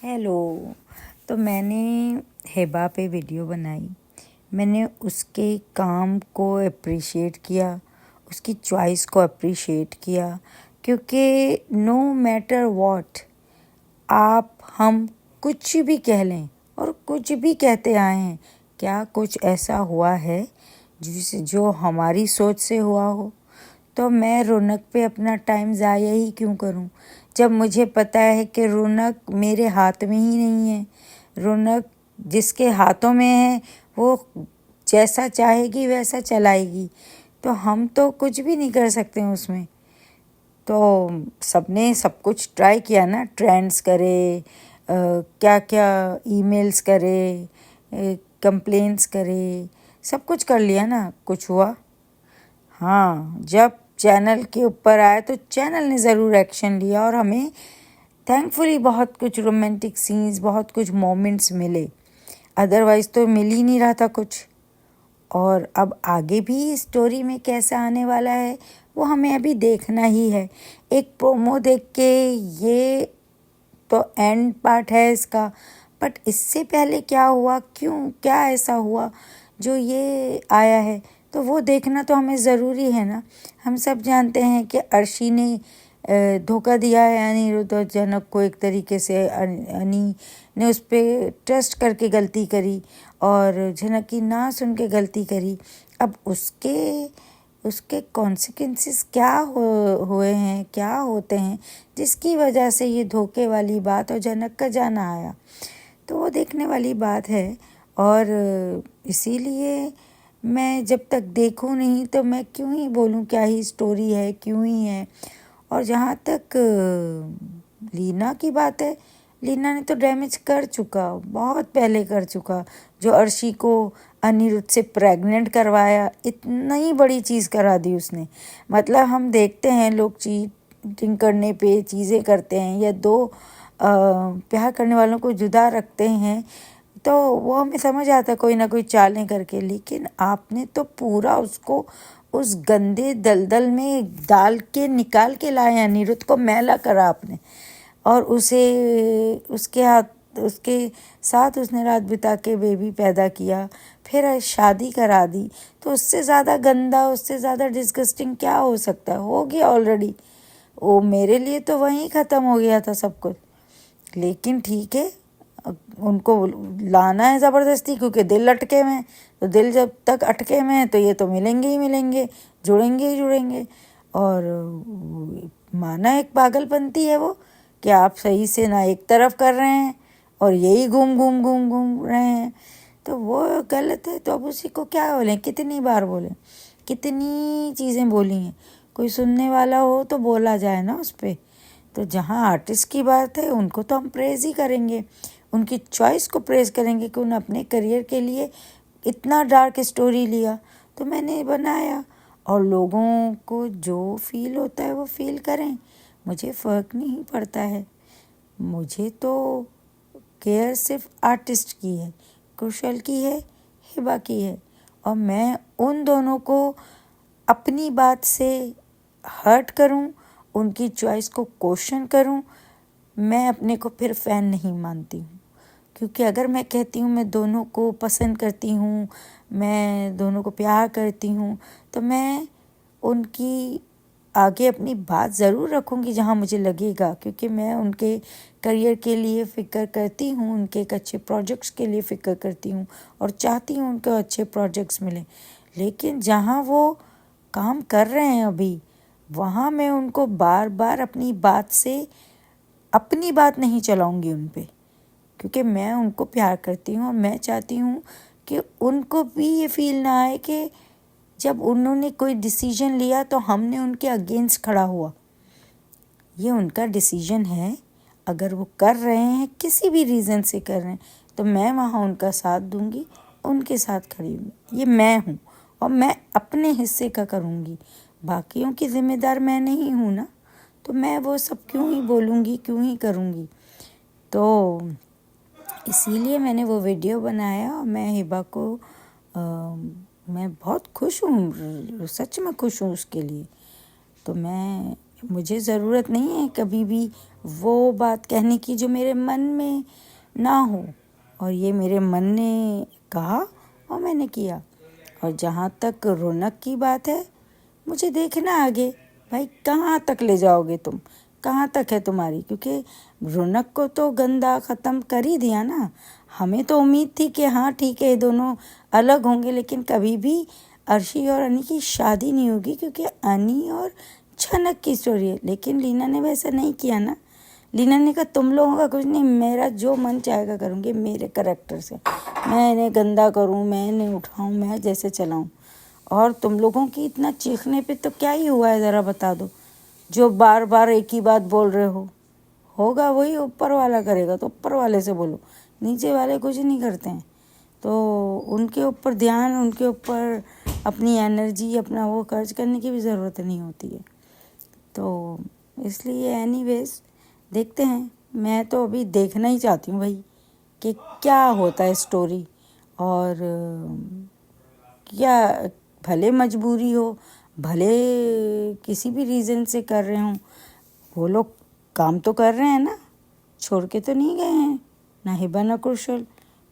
Hello. तो मैंने हिबा पे वीडियो बनाई। मैंने उसके काम को अप्रिशिएट किया, उसकी चॉइस को अप्रिशिएट किया, क्योंकि नो मैटर व्हाट आप हम कुछ भी कह लें और कुछ भी कहते आए हैं, क्या कुछ ऐसा हुआ है जो हमारी सोच से हुआ हो? तो मैं रौनक पे अपना टाइम ज़ाया ही क्यों करूं, जब मुझे पता है कि रौनक मेरे हाथ में ही नहीं है। रौनक जिसके हाथों में है वो जैसा चाहेगी वैसा चलाएगी, तो हम तो कुछ भी नहीं कर सकते हैं उसमें। तो सबने सब कुछ ट्राई किया ना, ट्रेंड्स करे, क्या क्या ईमेल्स करे, कंप्लेंट्स करे, सब कुछ कर लिया ना, कुछ हुआ? हाँ, जब चैनल के ऊपर आया तो चैनल ने ज़रूर एक्शन लिया और हमें थैंकफुली बहुत कुछ रोमांटिक सीन्स, बहुत कुछ मोमेंट्स मिले। अदरवाइज़ तो मिल ही नहीं रहा था कुछ। और अब आगे भी स्टोरी में कैसा आने वाला है वो हमें अभी देखना ही है। एक प्रोमो देख के ये तो एंड पार्ट है इसका, बट इससे पहले क्या हुआ, क्यों, क्या ऐसा हुआ जो ये आया है, तो वो देखना तो हमें ज़रूरी है ना। हम सब जानते हैं कि अर्शी ने धोखा दिया है अनिरुद्ध और जनक को। एक तरीके से अनी ने उस पर ट्रस्ट करके गलती करी और जनक की ना सुन के गलती करी। अब उसके कॉन्सिक्वेंसेस क्या हुए हैं, क्या होते हैं, जिसकी वजह से ये धोखे वाली बात और जनक का जाना आया, तो वो देखने वाली बात है। और इसीलिए मैं जब तक देखूं नहीं तो मैं क्यों ही बोलूं क्या ही स्टोरी है, क्यों ही है। और जहाँ तक लीना की बात है, लीना ने तो डैमेज कर चुका, बहुत पहले कर चुका। जो अर्शी को अनिरुद्ध से प्रेग्नेंट करवाया, इतना ही बड़ी चीज़ करा दी उसने। मतलब हम देखते हैं लोग चीटिंग करने पे चीज़ें करते हैं या दो प्यार करने वालों को जुदा रखते हैं, तो वो हमें समझ आता है कोई ना कोई चालें करके। लेकिन आपने तो पूरा उसको उस गंदे दलदल में डाल के निकाल के लाया, अनिरुद्ध को मैला करा आपने, और उसके साथ उसने रात बिता के बेबी पैदा किया, फिर शादी करा दी। तो उससे ज़्यादा गंदा, उससे ज़्यादा डिस्गस्टिंग क्या हो सकता है? हो गया ऑलरेडी। वो मेरे लिए तो वहीं ख़त्म हो गया था सब कुछ। लेकिन ठीक है, उनको लाना है ज़बरदस्ती, क्योंकि दिल अटके में हैं। तो दिल जब तक अटके में है तो ये तो मिलेंगे ही मिलेंगे, जुड़ेंगे ही जुड़ेंगे। और माना एक पागलपंती है वो, कि आप सही से ना एक तरफ कर रहे हैं और यही घूम रहे हैं, तो वो गलत है। तो अब उसी को क्या बोलें, कितनी बार बोलें, कितनी चीज़ें बोली हैं। कोई सुनने वाला हो तो बोला जाए ना उस पर। तो जहाँ आर्टिस्ट की बात है उनको तो हम प्रेज़ ही करेंगे, उनकी चॉइस को प्रेज़ करेंगे कि उन्होंने अपने करियर के लिए इतना डार्क स्टोरी लिया, तो मैंने बनाया। और लोगों को जो फील होता है वो फील करें, मुझे फ़र्क नहीं पड़ता है। मुझे तो केयर सिर्फ आर्टिस्ट की है, कुशल की है, हिबा की है। और मैं उन दोनों को अपनी बात से हर्ट करूं, उनकी चॉइस को क्वेश्चन करूं, मैं अपने को फिर फ़ैन नहीं मानती हूँ। क्योंकि अगर मैं कहती हूँ मैं दोनों को पसंद करती हूँ, मैं दोनों को प्यार करती हूँ, तो मैं उनकी आगे अपनी बात ज़रूर रखूँगी जहाँ मुझे लगेगा, क्योंकि मैं उनके करियर के लिए फ़िक्र करती हूँ, उनके एक अच्छे प्रोजेक्ट्स के लिए फ़िक्र करती हूँ और चाहती हूँ उनको अच्छे प्रोजेक्ट्स मिलें। लेकिन जहाँ वो काम कर रहे हैं अभी, वहाँ मैं उनको बार बार अपनी बात से अपनी बात नहीं चलाऊँगी उन पे, क्योंकि मैं उनको प्यार करती हूँ और मैं चाहती हूँ कि उनको भी ये फील ना आए कि जब उन्होंने कोई डिसीजन लिया तो हमने उनके अगेंस्ट खड़ा हुआ। ये उनका डिसीजन है, अगर वो कर रहे हैं किसी भी रीज़न से कर रहे हैं, तो मैं वहाँ उनका साथ दूंगी, उनके साथ खड़ी हूँ। ये मैं हूँ और मैं अपने हिस्से का करूँगी, बाकियों की ज़िम्मेदार मैं नहीं हूँ ना। तो मैं वो सब क्यों ही बोलूँगी, क्यों ही करूँगी। तो इसीलिए मैंने वो वीडियो बनाया और मैं हिबा को मैं बहुत खुश हूँ, सच में खुश हूँ उसके लिए। तो मैं मुझे ज़रूरत नहीं है कभी भी वो बात कहने की जो मेरे मन में ना हो, और ये मेरे मन ने कहा और मैंने किया। और जहाँ तक रौनक की बात है, मुझे देखना आगे भाई कहाँ तक ले जाओगे तुम, कहाँ तक है तुम्हारी, क्योंकि रौनक को तो गंदा ख़त्म कर ही दिया ना। हमें तो उम्मीद थी कि हाँ ठीक है ये दोनों अलग होंगे, लेकिन कभी भी अर्शी और अनी की शादी नहीं होगी, क्योंकि अनी और छनक की स्टोरी है। लेकिन लीना ने वैसा नहीं किया ना। लीना ने कहा तुम लोगों का कुछ नहीं, मेरा जो मन चाहेगा करूँगी, मेरे करैक्टर से मैं इन्हें गंदा करूँ, मैं इन्हें उठाऊँ, मैं जैसे चलाऊँ। और तुम लोगों की इतना चीखने पे तो क्या ही हुआ है, ज़रा बता दो। जो बार बार एक ही बात बोल रहे हो, होगा वही ऊपर वाला करेगा तो ऊपर वाले से बोलो, नीचे वाले कुछ नहीं करते हैं। तो उनके ऊपर ध्यान, उनके ऊपर अपनी एनर्जी, अपना वो खर्च करने की भी ज़रूरत नहीं होती है। तो इसलिए एनीवेज देखते हैं। मैं तो अभी देखना ही चाहती हूँ भाई कि क्या होता है स्टोरी, और क्या, भले मजबूरी हो, भले किसी भी रीज़न से कर रहे हों, वो लोग काम तो कर रहे हैं ना, छोड़ के तो नहीं गए हैं ना हिबा ना कुशल।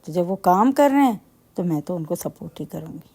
तो जब वो काम कर रहे हैं तो मैं तो उनको सपोर्ट ही करूँगी।